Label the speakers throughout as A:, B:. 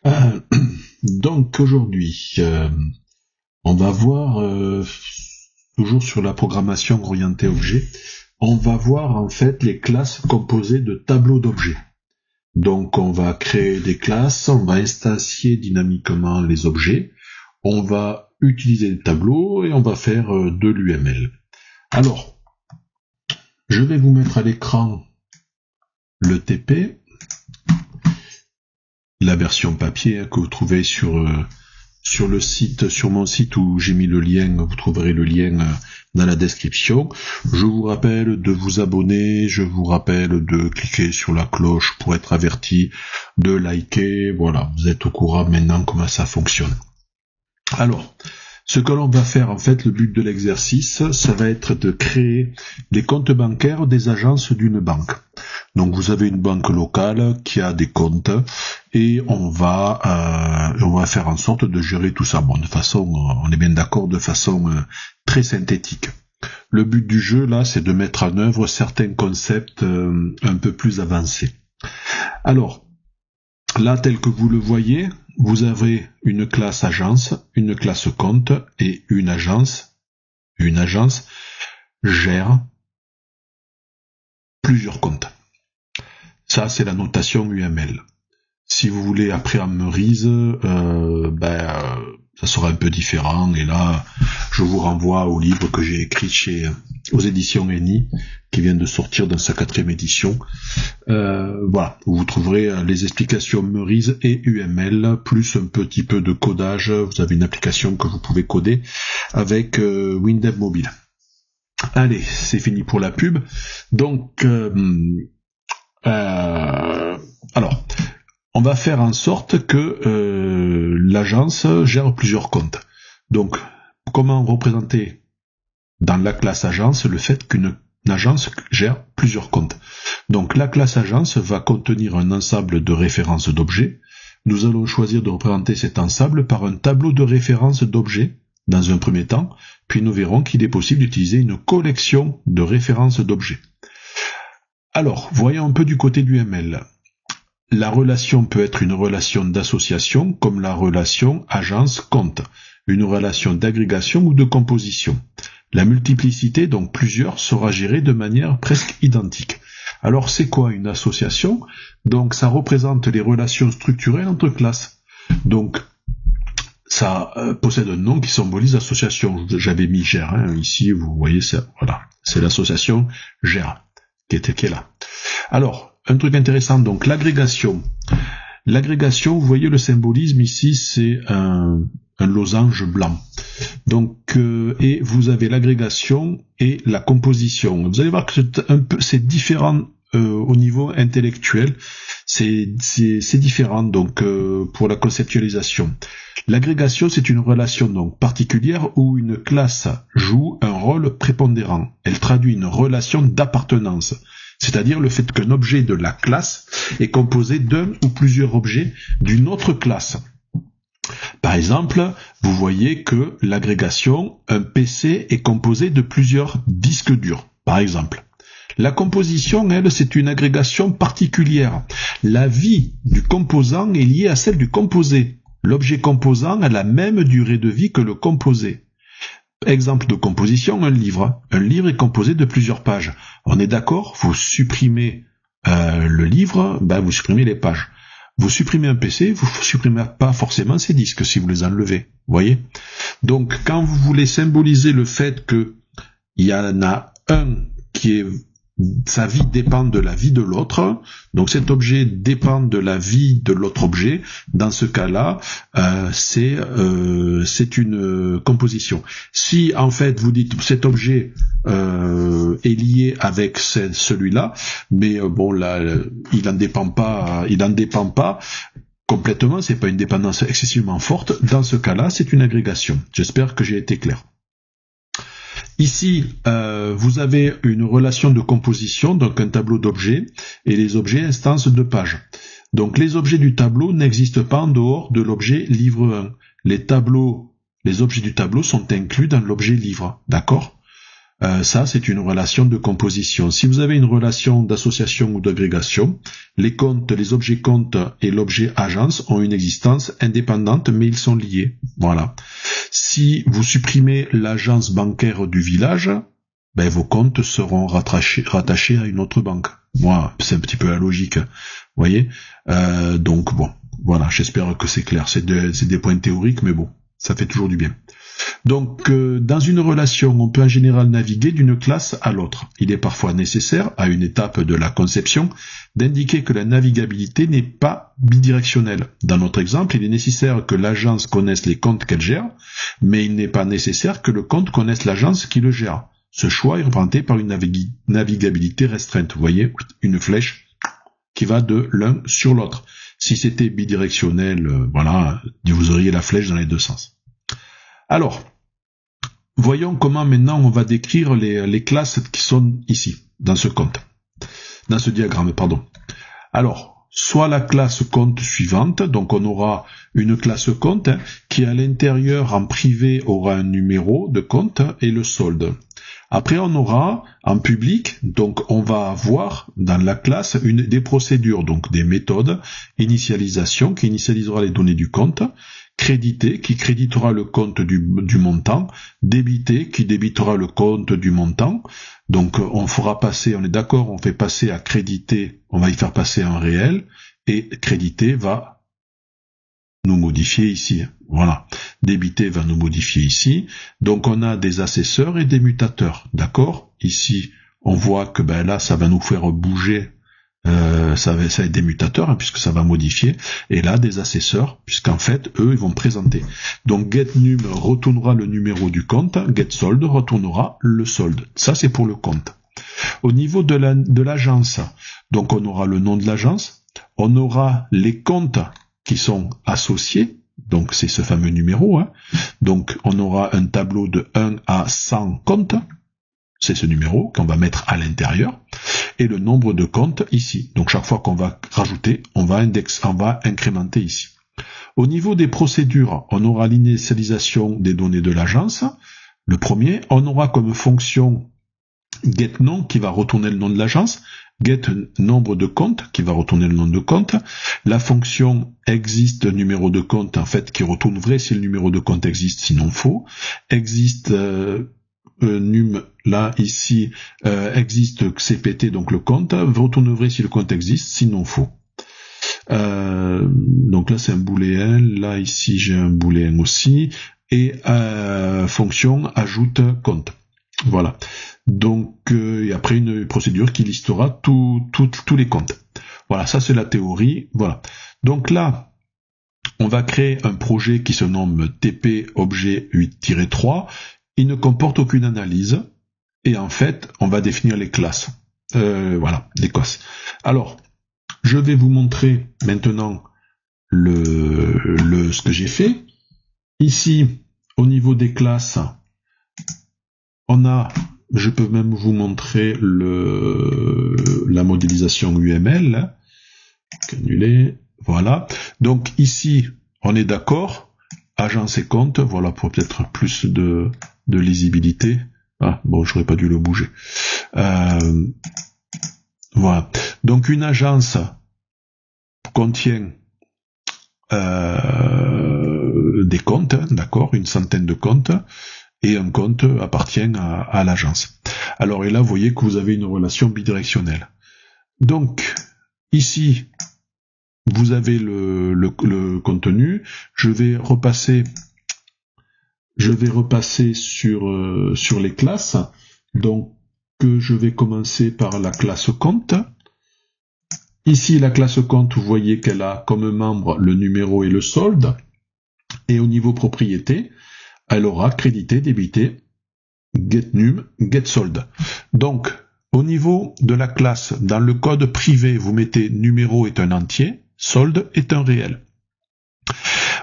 A: Euh, donc aujourd'hui, on va voir, toujours sur la programmation orientée objet, on va voir en fait les classes composées de tableaux d'objets. Donc on va créer des classes, on va instancier dynamiquement les objets, on va utiliser des tableaux et on va faire de l'UML. Alors, je vais vous mettre à l'écran le TP, la version papier que vous trouvez sur le site, sur mon site où j'ai mis le lien, vous trouverez le lien dans la description. Je vous rappelle de vous abonner, je vous rappelle de cliquer sur la cloche pour être averti, de liker, voilà, vous êtes au courant maintenant comment ça fonctionne. Alors, ce que l'on va faire, en fait, le but de l'exercice, ça va être de créer les comptes bancaires des agences d'une banque. Donc, vous avez une banque locale qui a des comptes et on va faire en sorte de gérer tout ça. Bon, de façon, on est bien d'accord, de façon très synthétique. Le but du jeu, là, c'est de mettre en œuvre certains concepts un peu plus avancés. Alors, là, tel que vous le voyez, vous avez une classe agence, une classe compte et une agence gère plusieurs comptes. Ça, c'est la notation UML. Si vous voulez après en Merise, ça sera un peu différent. Et là, je vous renvoie au livre que j'ai écrit aux éditions ENI, qui vient de sortir dans sa 4e édition. Voilà, où vous trouverez les explications Merise et UML, plus un petit peu de codage. Vous avez une application que vous pouvez coder avec Windev Mobile. Allez, c'est fini pour la pub. Donc, alors, on va faire en sorte que l'agence gère plusieurs comptes. Donc, comment représenter dans la classe agence le fait qu'une agence gère plusieurs comptes? Donc, la classe agence va contenir un ensemble de références d'objets. Nous allons choisir de représenter cet ensemble par un tableau de références d'objets dans un premier temps, puis nous verrons qu'il est possible d'utiliser une collection de références d'objets. Alors, voyons un peu du côté du ML. La relation peut être une relation d'association, comme la relation agence-compte, une relation d'agrégation ou de composition. La multiplicité, donc plusieurs, sera gérée de manière presque identique. Alors, c'est quoi une association? Donc, ça représente les relations structurelles entre classes. Donc, ça possède un nom qui symbolise l'association. J'avais mis GER, ici, vous voyez, voilà, c'est l'association GER, qui est là. Alors, un truc intéressant, donc l'agrégation. L'agrégation, vous voyez le symbolisme ici, c'est un losange blanc. Donc, et vous avez l'agrégation et la composition. Vous allez voir que c'est différent au niveau intellectuel. C'est différent donc pour la conceptualisation. L'agrégation, c'est une relation donc particulière où une classe joue un rôle prépondérant. Elle traduit une relation d'appartenance. C'est-à-dire le fait qu'un objet de la classe est composé d'un ou plusieurs objets d'une autre classe. Par exemple, vous voyez que l'agrégation, un PC est composé de plusieurs disques durs, par exemple. La composition, elle, c'est une agrégation particulière. La vie du composant est liée à celle du composé. L'objet composant a la même durée de vie que le composé. Exemple de composition, un livre. Un livre est composé de plusieurs pages. On est d'accord? Vous supprimez le livre, vous supprimez les pages. Vous supprimez un PC, vous ne supprimez pas forcément ces disques si vous les enlevez. Vous voyez? Donc, quand vous voulez symboliser le fait que il y en a un qui est sa vie dépend de la vie de l'autre, donc cet objet dépend de la vie de l'autre objet. Dans ce cas-là, c'est une composition. Si en fait vous dites cet objet est lié avec celui-là, mais bon là, il en dépend pas complètement, c'est pas une dépendance excessivement forte. Dans ce cas-là, c'est une agrégation. J'espère que j'ai été clair. Ici, vous avez une relation de composition, donc un tableau d'objets, et les objets instances de pages. Donc les objets du tableau n'existent pas en dehors de l'objet livre 1. Les objets du tableau sont inclus dans l'objet livre, d'accord? Ça, c'est une relation de composition. Si vous avez une relation d'association ou d'agrégation, les comptes, les objets comptes et l'objet agence ont une existence indépendante, mais ils sont liés. Voilà. Si vous supprimez l'agence bancaire du village, ben, vos comptes seront rattachés à une autre banque. Moi, c'est un petit peu la logique. Vous voyez? Donc, bon. Voilà. J'espère que c'est clair. C'est des points théoriques, mais bon. Ça fait toujours du bien. Donc, dans une relation, on peut en général naviguer d'une classe à l'autre. Il est parfois nécessaire, à une étape de la conception, d'indiquer que la navigabilité n'est pas bidirectionnelle. Dans notre exemple, il est nécessaire que l'agence connaisse les comptes qu'elle gère, mais il n'est pas nécessaire que le compte connaisse l'agence qui le gère. Ce choix est représenté par une navigabilité restreinte. Vous voyez, une flèche qui va de l'un sur l'autre. Si c'était bidirectionnel, voilà, vous auriez la flèche dans les deux sens. Alors, voyons comment maintenant on va décrire les classes qui sont ici, dans ce diagramme, pardon. Alors, soit la classe compte suivante, donc on aura une classe compte qui à l'intérieur en privé aura un numéro de compte et le solde. Après on aura en public, donc on va avoir dans la classe des procédures, donc des méthodes, initialisation qui initialisera les données du compte, crédité qui créditera le compte du montant, débité qui débitera le compte du montant. Donc on fera passer, on est d'accord, on fait passer à crédité, on va y faire passer un réel, et crédité va nous modifier ici. Voilà. Débité va nous modifier ici. Donc on a des assesseurs et des mutateurs. D'accord? Ici, on voit que ben là, ça va nous faire bouger. Ça va être des mutateurs, hein, puisque ça va modifier, et là des assesseurs, puisqu'en fait eux ils vont présenter. Donc getNum retournera le numéro du compte, getSold retournera le solde. Ça c'est pour le compte. Au niveau de l'agence, donc on aura le nom de l'agence, on aura les comptes qui sont associés, donc c'est ce fameux numéro, hein. Donc on aura un tableau de 1 à 100 comptes. C'est ce numéro qu'on va mettre à l'intérieur, et le nombre de comptes ici. Donc chaque fois qu'on va rajouter, on va incrémenter ici. Au niveau des procédures, on aura l'initialisation des données de l'agence. Le premier, on aura comme fonction getNom qui va retourner le nom de l'agence, getNombre de comptes qui va retourner le nom de compte, la fonction existe numéro de compte en fait qui retourne vrai si le numéro de compte existe, sinon faux, existe num là ici existe cpt donc le compte retourne vrai si le compte existe, sinon faux. Donc là c'est un booléen, là ici j'ai un booléen aussi, et fonction ajoute compte. Voilà. Donc et après une procédure qui listera tous les comptes. Voilà, ça c'est la théorie. Voilà. Donc là on va créer un projet qui se nomme TP objet 8-3. Il ne comporte aucune analyse, et en fait, on va définir les classes. Voilà, les classes. Alors, je vais vous montrer maintenant ce que j'ai fait. Ici, au niveau des classes, je peux même vous montrer la modélisation UML. Annulé, voilà. Donc ici, on est d'accord. Agence et compte, voilà, pour peut-être plus de lisibilité. Ah, bon, j'aurais pas dû le bouger. Voilà. Donc une agence contient des comptes, d'accord, une centaine de comptes, et un compte appartient à l'agence. Alors, et là, vous voyez que vous avez une relation bidirectionnelle. Donc, ici, vous avez le contenu. Je vais repasser sur les classes. Donc, je vais commencer par la classe compte. Ici, la classe compte, vous voyez qu'elle a comme membre le numéro et le solde. Et au niveau propriété, elle aura crédité, débité, getNum, getSold. Donc, au niveau de la classe, dans le code privé, vous mettez numéro est un entier, solde est un réel.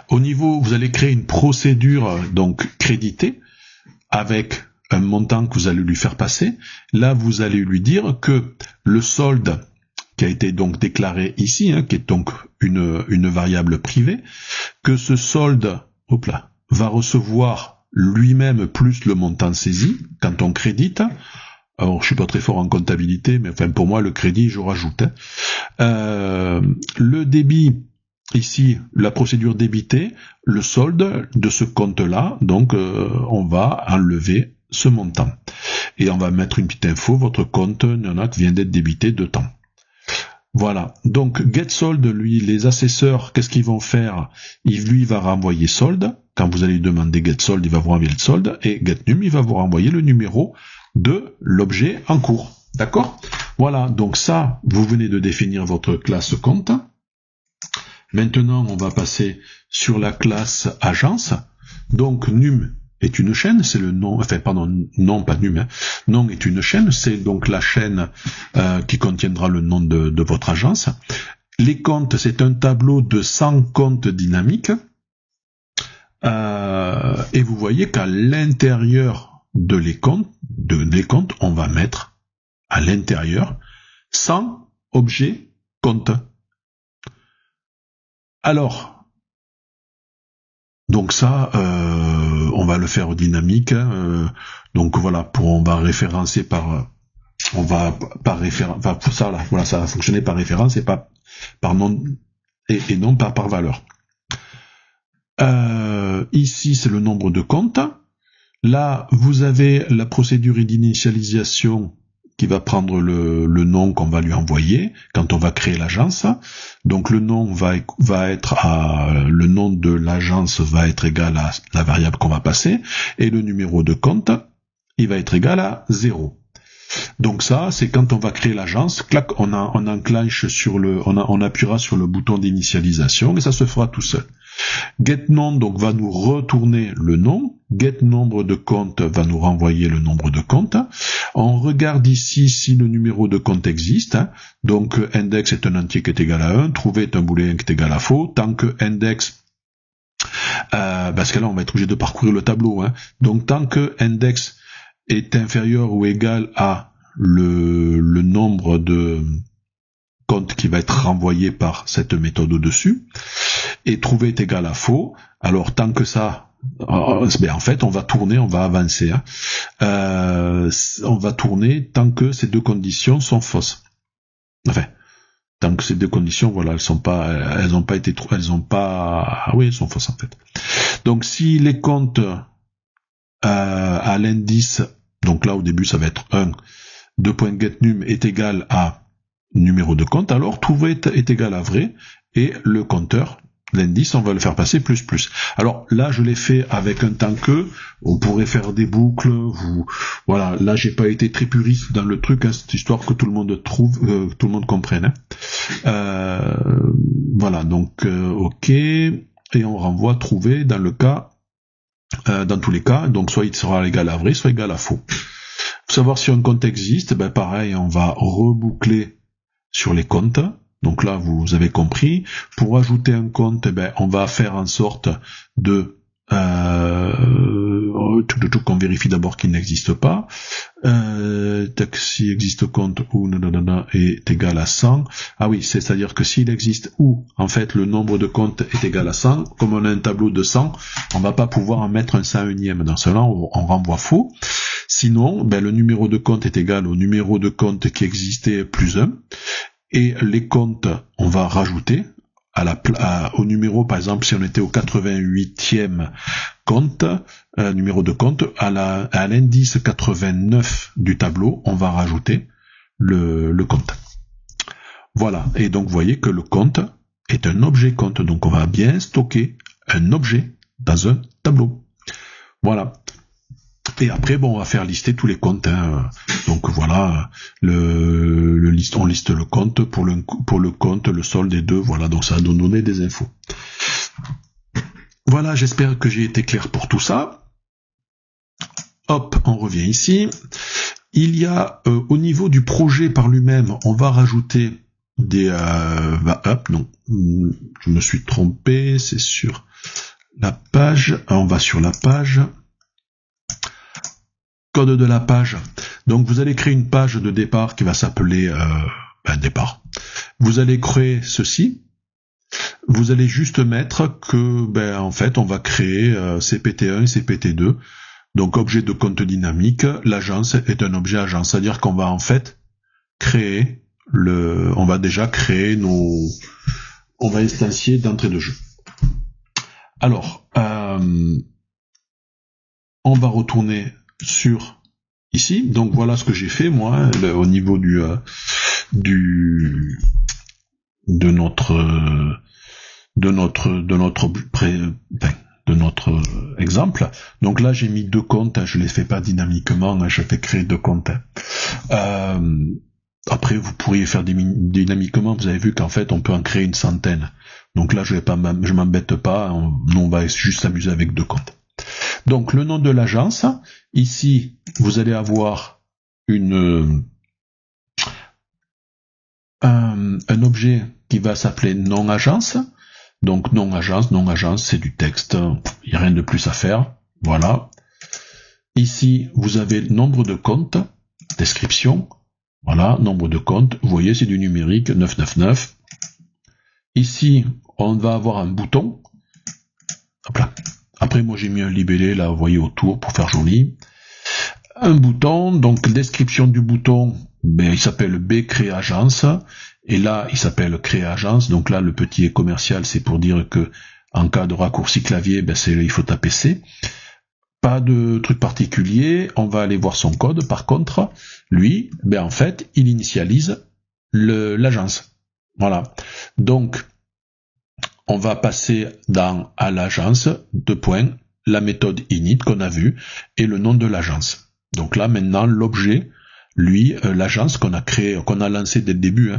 A: Au niveau, vous allez créer une procédure, donc crédité, avec un montant que vous allez lui faire passer. Là, vous allez lui dire que le solde, qui a été donc déclaré ici, qui est donc une variable privée, que ce solde, va recevoir lui-même plus le montant saisi quand on crédite. Alors, je suis pas très fort en comptabilité, mais enfin, pour moi, le crédit, je rajoute. Le débit, ici, la procédure débitée, le solde de ce compte-là, donc on va enlever ce montant. Et on va mettre une petite info, votre compte vient d'être débité de temps. Voilà, donc getSold, lui, les assesseurs, qu'est-ce qu'ils vont faire? Lui, il va renvoyer solde. Quand vous allez lui demander getSold, il va vous renvoyer le solde. Et getNum, il va vous renvoyer le numéro de l'objet en cours. D'accord? Voilà, donc ça, vous venez de définir votre classe compte. Maintenant, on va passer sur la classe agence. Donc, num est une chaîne, c'est le nom, enfin, pardon, non, pas num, hein. Nom est une chaîne, c'est donc la chaîne qui contiendra le nom de votre agence. Les comptes, c'est un tableau de 100 comptes dynamiques. Et vous voyez qu'à l'intérieur des comptes, on va mettre à l'intérieur 100 objets comptes. Alors, donc ça, on va le faire au dynamique. Donc voilà, on va référencer par, ça là, voilà, ça va fonctionner par référence et pas par nom et non pas par valeur. Ici, c'est le nombre de comptes. Là, vous avez la procédure d'initialisation qui va prendre le nom qu'on va lui envoyer quand on va créer l'agence. Donc le nom va être le nom de l'agence va être égal à la variable qu'on va passer et le numéro de compte, il va être égal à 0. Donc ça, c'est quand on va créer l'agence, clac, on enclenche on appuiera sur le bouton d'initialisation et ça se fera tout seul. GetNom donc va nous retourner le nom. GetNombre de compte va nous renvoyer le nombre de comptes. On regarde ici si le numéro de compte existe. Donc index est un entier qui est égal à 1, trouver est un booléen qui est égal à faux. Tant que index, parce que là on va être obligé de parcourir le tableau. Donc tant que index est inférieur ou égal à le nombre de comptes qui va être renvoyé par cette méthode au-dessus, et trouver est égal à faux, alors tant que ça, en fait, on va tourner, on va avancer. On va tourner tant que ces deux conditions sont fausses. Enfin, tant que ces deux conditions, voilà, elles sont pas elles sont fausses en fait. Donc si les comptes à l'indice, donc là au début ça va être 1, 2.getNum est égal à numéro de compte, alors trouver est égal à vrai, et le compteur, l'indice, on va le faire passer plus plus. Alors là, je l'ai fait avec un tant que, on pourrait faire des boucles, voilà, là j'ai pas été très puriste dans le truc, c'est histoire que tout le monde tout le monde comprenne. Voilà, donc ok, et on renvoie trouver dans le cas, dans tous les cas, donc soit il sera égal à vrai, soit égal à faux. Pour savoir si un compte existe, pareil, on va reboucler sur les comptes. Donc là, vous avez compris. Pour ajouter un compte, on va faire en sorte de qu'on vérifie d'abord qu'il n'existe pas. Si existe compte ou est égal à 100. Ah oui, c'est-à-dire que s'il existe ou en fait le nombre de comptes est égal à 100, comme on a un tableau de 100, on va pas pouvoir en mettre un 101e. Dans cela, on renvoie faux. Sinon, le numéro de compte est égal au numéro de compte qui existait plus 1. Et les comptes, on va rajouter au numéro, par exemple, si on était au 88e compte, numéro de compte, à l'indice 89 du tableau, on va rajouter le compte. Voilà. Et donc, vous voyez que le compte est un objet compte. Donc, on va bien stocker un objet dans un tableau. Voilà. Et après, on va faire lister tous les comptes. Donc voilà, on liste le compte pour le compte, le solde des deux. Voilà, donc ça va nous donner des infos. Voilà, j'espère que j'ai été clair pour tout ça. Hop, on revient ici. Il y a au niveau du projet par lui-même, on va rajouter des... non, je me suis trompé, c'est sur la page. On va sur la page. Code de la page. Donc vous allez créer une page de départ qui va s'appeler départ. Vous allez créer ceci. vous allez juste mettre que, en fait, on va créer CPT1 et CPT2. Donc, objet de compte dynamique, l'agence est un objet agence. C'est-à-dire qu'on va en fait créer on va déjà créer on va instancier d'entrée de jeu. Alors, on va retourner sur ici. Donc voilà ce que j'ai fait moi au niveau de notre exemple. Donc là j'ai mis 2 comptes, je les fais pas dynamiquement, je fais créer 2 comptes. Après vous pourriez faire dynamiquement, vous avez vu qu'en fait on peut en créer une centaine. Donc là je m'embête pas, on va juste s'amuser avec 2 comptes. Donc le nom de l'agence, ici vous allez avoir un objet qui va s'appeler nom-agence. Donc nom-agence, c'est du texte, il n'y a rien de plus à faire. Voilà. Ici, vous avez le nombre de comptes, description. Voilà, nombre de comptes. Vous voyez, c'est du numérique, 999. Ici, on va avoir un bouton. Hop là. Après, moi, j'ai mis un libellé, là, vous voyez, autour, pour faire joli. Un bouton, donc description du bouton, il s'appelle B créer agence. Et là, il s'appelle créer agence. Donc là, le petit commercial, c'est pour dire que en cas de raccourci clavier, il faut taper C. Pas de truc particulier. On va aller voir son code. Par contre, lui, en fait, il initialise l'agence. Voilà. Donc, on va passer à l'agence, la méthode init qu'on a vue et le nom de l'agence. Donc là, maintenant, l'objet, lui, l'agence qu'on a créée, qu'on a lancée dès le début,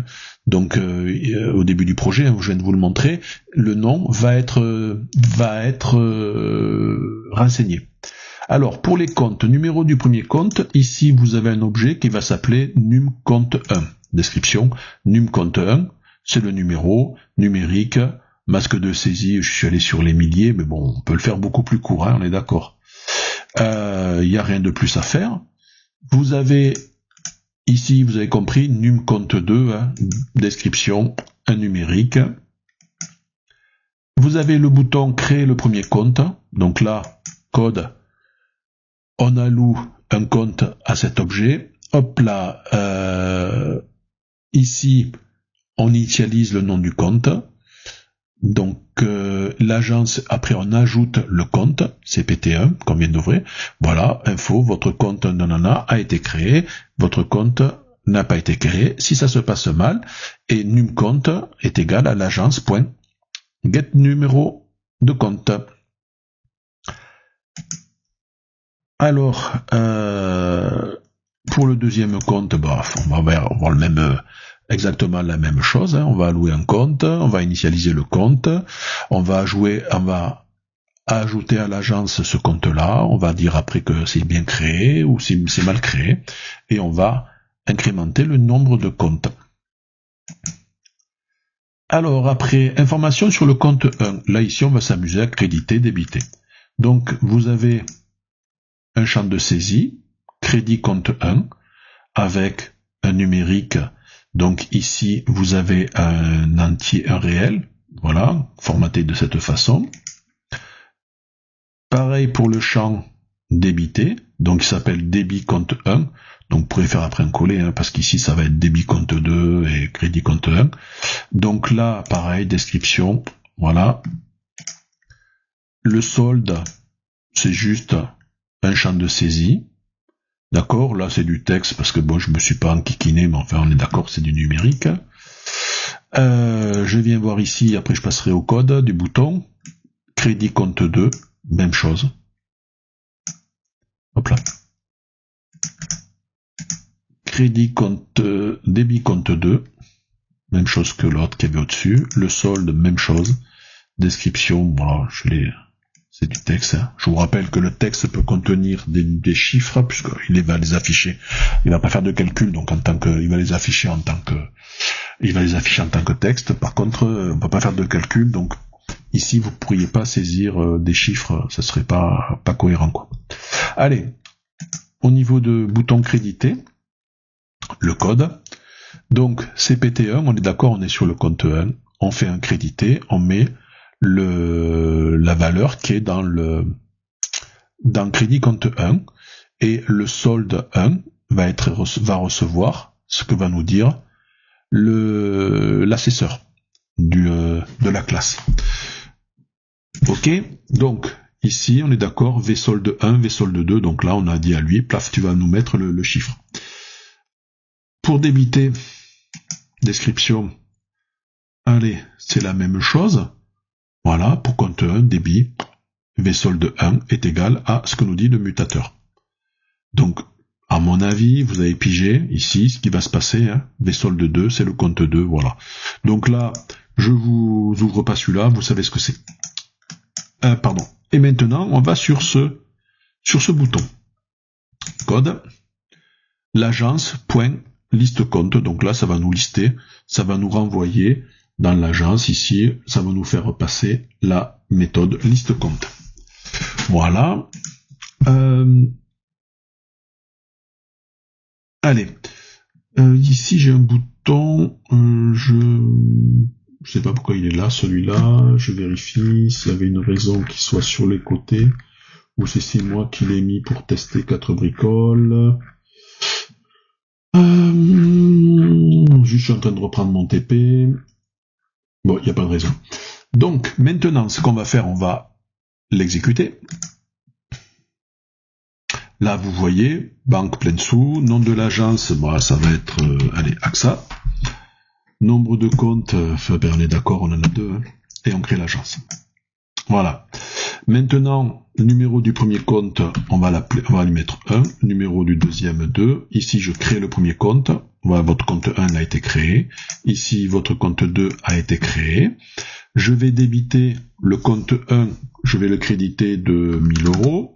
A: donc au début du projet, je viens de vous le montrer, le nom va être renseigné. Alors, pour les comptes, numéro du premier compte, ici, vous avez un objet qui va s'appeler numCompte1. Description, numCompte1, c'est le numéro numérique, masque de saisie, je suis allé sur les milliers, mais bon, on peut le faire beaucoup plus court, on est d'accord. Il n'y a rien de plus à faire. Vous avez ici, vous avez compris, numCompte2, description, un numérique. Vous avez le bouton créer le premier compte. Donc là, code, on alloue un compte à cet objet. Hop là, ici, on initialise le nom du compte. Donc l'agence, après on ajoute le compte, CPT1, qu'on vient d'ouvrir. Voilà, info, votre compte nanana a été créé, votre compte n'a pas été créé. Si ça se passe mal, et numCompte est égal à l'agence.get numéro de compte. Alors, pour le deuxième compte, on va avoir le même... exactement la même chose, on va allouer un compte, on va initialiser le compte, on va ajouter à l'agence ce compte-là, on va dire après que c'est bien créé ou si c'est mal créé, et on va incrémenter le nombre de comptes. Alors après, information sur le compte 1, là ici on va s'amuser à créditer, débiter. Donc vous avez un champ de saisie, crédit compte 1, avec un numérique. Donc ici, vous avez un entier, un réel, voilà, formaté de cette façon. Pareil pour le champ débité, donc il s'appelle débit compte 1, donc vous pourrez faire après un coller, parce qu'ici ça va être débit compte 2 et crédit compte 1. Donc là, pareil, description, voilà. Le solde, c'est juste un champ de saisie. D'accord, là c'est du texte parce que bon, je me suis pas enquiquiné, mais enfin on est d'accord, c'est du numérique. Je viens voir ici, après je passerai au code du bouton. Crédit compte 2, même chose. Hop là. Crédit compte, débit compte 2, même chose que l'autre qui avait au-dessus. Le solde, même chose. Description, voilà, c'est du texte. Je vous rappelle que le texte peut contenir des chiffres, puisqu'il va les afficher. Il va pas faire de calcul, donc il va les afficher en tant que texte. Par contre, on peut pas faire de calcul, donc ici vous pourriez pas saisir des chiffres, ça serait pas cohérent, quoi. Allez, au niveau de bouton crédité, le code. Donc CPT1, on est d'accord, on est sur le compte 1. on fait un crédité, on met la valeur qui est dans crédit compte 1, et le solde 1 va recevoir ce que va nous dire l'assesseur de la classe. Ok, donc ici on est d'accord, V solde 1, V solde 2, donc là on a dit à lui, plaf, tu vas nous mettre le chiffre. Pour débiter, description, allez, c'est la même chose. Voilà, pour compte 1, débit, V solde 1 est égal à ce que nous dit le mutateur. Donc, à mon avis, vous avez pigé ici ce qui va se passer, hein. V solde 2, c'est le compte 2, voilà. Donc là, je vous ouvre pas celui-là, vous savez ce que c'est. Pardon. Et maintenant, on va sur ce bouton. Code, l'agence.liste compte. Donc là, ça va nous lister, ça va nous renvoyer dans l'agence ici, ça va nous faire passer la méthode liste compte. Voilà. Allez. Ici, j'ai un bouton, je sais pas pourquoi il est là, celui-là, je vérifie s'il y avait une raison qu'il soit sur les côtés, ou si c'est moi qui l'ai mis pour tester 4 bricoles. Je suis en train de reprendre mon TP. Bon, il n'y a pas de raison. Donc, maintenant, ce qu'on va faire, on va l'exécuter. Là, vous voyez, banque plein sous, nom de l'agence, bon, ça va être, allez, AXA. Nombre de comptes, on est d'accord, on en a 2, hein, et on crée l'agence. Voilà. Maintenant, le numéro du premier compte, on va lui mettre 1, numéro du deuxième 2. Ici, je crée le premier compte. Voilà, votre compte 1 a été créé. Ici, votre compte 2 a été créé. Je vais débiter le compte 1, je vais le créditer de 1000 €.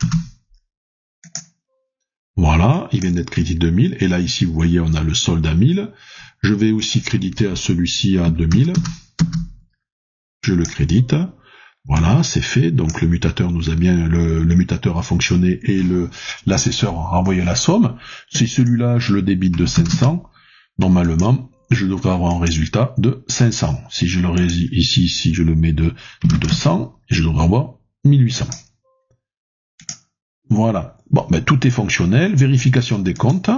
A: Voilà, il vient d'être crédité de 1000. Et là, ici, vous voyez, on a le solde à 1000. Je vais aussi créditer à celui-ci à 2000. Je le crédite. Voilà, c'est fait. Donc le mutateur nous a bien, le mutateur a fonctionné et l'assesseur a renvoyé la somme. Si celui-là, je le débite de 500, normalement, je devrais avoir un résultat de 500. Si je le ici, si je le mets de 200, je devrais avoir 1800. Voilà. Bon, ben tout est fonctionnel. Vérification des comptes.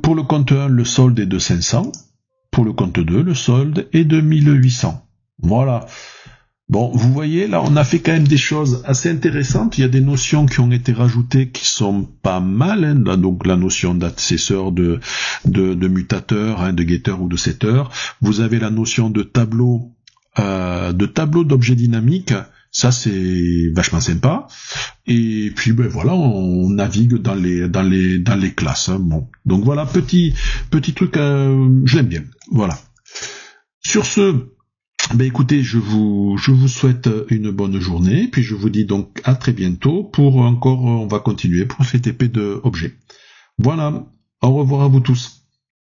A: Pour le compte 1, le solde est de 500. Pour le compte 2, le solde est de 1800. Voilà. Bon, vous voyez, là, on a fait quand même des choses assez intéressantes. Il y a des notions qui ont été rajoutées qui sont pas mal. Hein. Là, donc, la notion d'accesseur, de mutateur, hein, de getter ou de setter. Vous avez la notion de tableau d'objet dynamique. Ça, c'est vachement sympa. Et puis, ben voilà, on navigue dans les classes. Hein. Bon, donc voilà, petit truc, je l'aime bien. Voilà. Sur ce, ben écoutez, je vous souhaite une bonne journée. Puis je vous dis donc à très bientôt pour encore, on va continuer pour ces TP de objets. Voilà. Au revoir à vous tous.